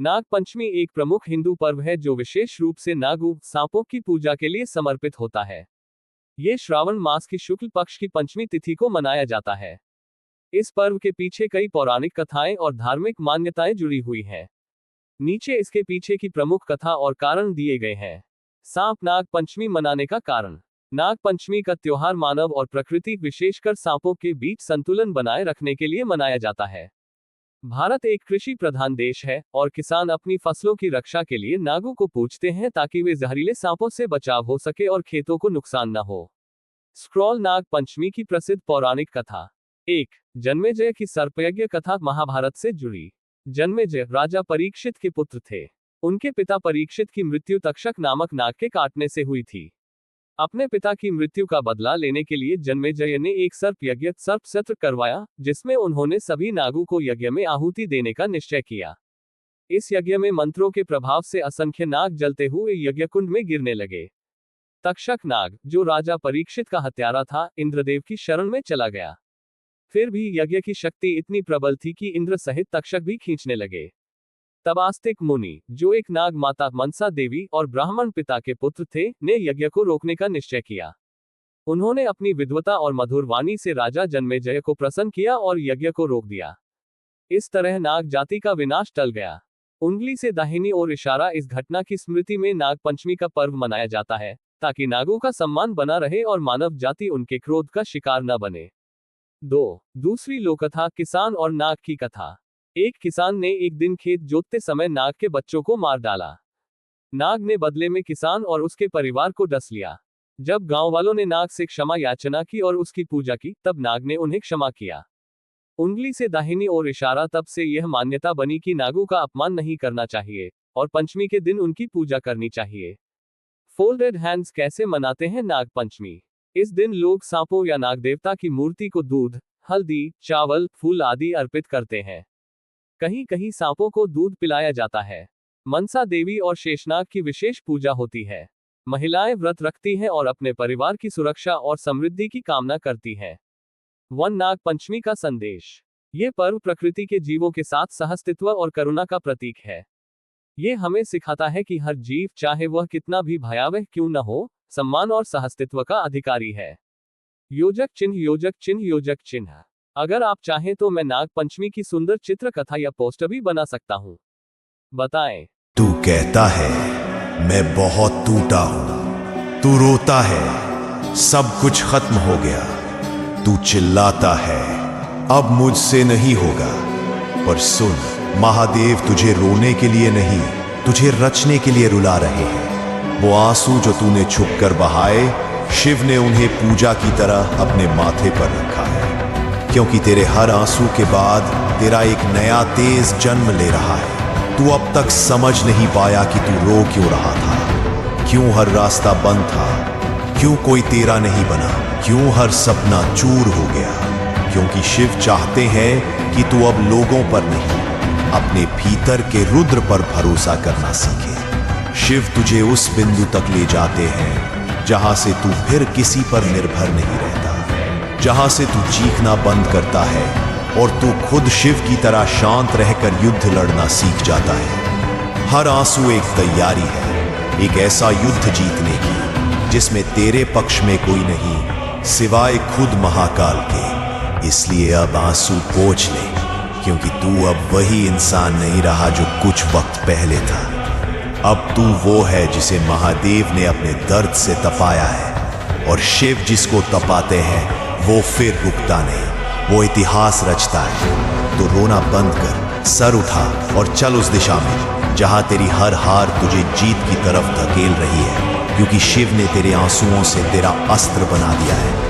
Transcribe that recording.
नाग पंचमी एक प्रमुख हिंदू पर्व है जो विशेष रूप से नागों सांपों की पूजा के लिए समर्पित होता है। ये श्रावण मास की शुक्ल पक्ष की पंचमी तिथि को मनाया जाता है। इस पर्व के पीछे कई पौराणिक कथाएं और धार्मिक मान्यताएं जुड़ी हुई हैं। नीचे इसके पीछे की प्रमुख कथा और कारण दिए गए हैं। सांप नाग पंचमी मनाने का कारण। नाग पंचमी का त्योहार मानव और प्रकृति विशेषकर सांपों के बीच संतुलन बनाए रखने के लिए मनाया जाता है। भारत एक कृषि प्रधान देश है और किसान अपनी फसलों की रक्षा के लिए नागों को पूजते हैं ताकि वे जहरीले सांपों से बचाव हो सके और खेतों को नुकसान न हो। स्क्रॉल नाग पंचमी की प्रसिद्ध पौराणिक कथा। 1. जन्मेजय की सर्पयज्ञ कथा महाभारत से जुड़ी। जन्मेजय राजा परीक्षित के पुत्र थे। उनके पिता परीक्षित की मृत्यु तक्षक नामक नाग के काटने से हुई थी। अपने पिता की मृत्यु का बदला लेने के लिए जन्मेजय ने एक सर्प यज्ञ सर्प सत्र करवाया, जिसमें उन्होंने सभी नागों को यज्ञ में आहुति देने का निश्चय किया। इस यज्ञ में मंत्रों के प्रभाव से असंख्य नाग जलते हुए यज्ञ कुंड में गिरने लगे। तक्षक नाग, जो राजा परीक्षित का हत्यारा था, इंद्रदेव की शरण में चला गया। फिर भी यज्ञ की शक्ति इतनी प्रबल थी कि इंद्र सहित तक्षक भी खींचने लगे। तब आस्तिक मुनि, जो एक नाग माता मनसा देवी और ब्राह्मण पिता के पुत्र थे, ने यज्ञ को रोकने का निश्चय किया। उन्होंने अपनी विद्वता और मधुर वाणी से राजा जन्मेजय को प्रसन्न किया और यज्ञ को रोक दिया। इस तरह नाग जाति का विनाश टल गया। उंगली से दाहिनी ओर इशारा। इस घटना की स्मृति में नाग पंचमी का पर्व मनाया जाता है ताकि नागों का सम्मान बना रहे और मानव जाति उनके क्रोध का शिकार न बने। 2. दूसरी लोककथा किसान और नाग की कथा। एक किसान ने एक दिन खेत जोतते समय नाग के बच्चों को मार डाला। नाग ने बदले में किसान और उसके परिवार को डस लिया। जब गांव वालों ने नाग से क्षमा याचना की और उसकी पूजा की, तब नाग ने उन्हें क्षमा किया। उंगली से दाहिनी ओर इशारा। तब से यह मान्यता बनी कि नागों का अपमान नहीं करना चाहिए और पंचमी के दिन उनकी पूजा करनी चाहिए। फोल्डेड हैंड्स कैसे मनाते हैं नाग पंचमी। इस दिन लोग सांपों या नाग देवता की मूर्ति को दूध, हल्दी, चावल, फूल आदि अर्पित करते हैं। कहीं कहीं सांपों को दूध पिलाया जाता है। मनसा देवी और शेषनाग की विशेष पूजा होती है। महिलाएं व्रत रखती हैं और अपने परिवार की सुरक्षा और समृद्धि की कामना करती हैं। 1. नाग पंचमी का संदेश। ये पर्व प्रकृति के जीवों के साथ सहअस्तित्व और करुणा का प्रतीक है। ये हमें सिखाता है कि हर जीव, चाहे वह कितना भी भयावह क्यों न हो, सम्मान और सहअस्तित्व का अधिकारी है। योजक चिन्ह योजक चिन्ह योजक चिन्ह। अगर आप चाहें तो मैं नाग पंचमी की सुंदर चित्र कथा या पोस्टर भी बना सकता हूं। बताएं। तू कहता है मैं बहुत टूटा हूं, तू रोता है सब कुछ खत्म हो गया, तू चिल्लाता है अब मुझसे नहीं होगा। पर सुन, महादेव तुझे रोने के लिए नहीं, तुझे रचने के लिए रुला रहे हैं। वो आंसू जो तूने छुपकर बहाए, शिव ने उन्हें पूजा की तरह अपने माथे पर रखा है, क्योंकि तेरे हर आंसू के बाद तेरा एक नया तेज जन्म ले रहा है। तू अब तक समझ नहीं पाया कि तू रो क्यों रहा था, क्यों हर रास्ता बंद था, क्यों कोई तेरा नहीं बना, क्यों हर सपना चूर हो गया। क्योंकि शिव चाहते हैं कि तू अब लोगों पर नहीं, अपने भीतर के रुद्र पर भरोसा करना सीखे। शिव तुझे उस बिंदु तक ले जाते हैं जहां से तू फिर किसी पर निर्भर नहीं रहता, जहां से तू चीखना बंद करता है और तू खुद शिव की तरह शांत रहकर युद्ध लड़ना सीख जाता है। हर आंसू एक तैयारी है, एक ऐसा युद्ध जीतने की जिसमें तेरे पक्ष में कोई नहीं सिवाय खुद महाकाल के। इसलिए अब आंसू पोंछ ले, क्योंकि तू अब वही इंसान नहीं रहा जो कुछ वक्त पहले था। अब तू वो है जिसे महादेव ने अपने दर्द से तपाया है, और शिव जिसको तपाते हैं वो फिर रुकता नहीं, वो इतिहास रचता है। तो रोना बंद कर, सर उठा और चल उस दिशा में जहां तेरी हर हार तुझे जीत की तरफ धकेल रही है, क्योंकि शिव ने तेरे आंसुओं से तेरा अस्त्र बना दिया है।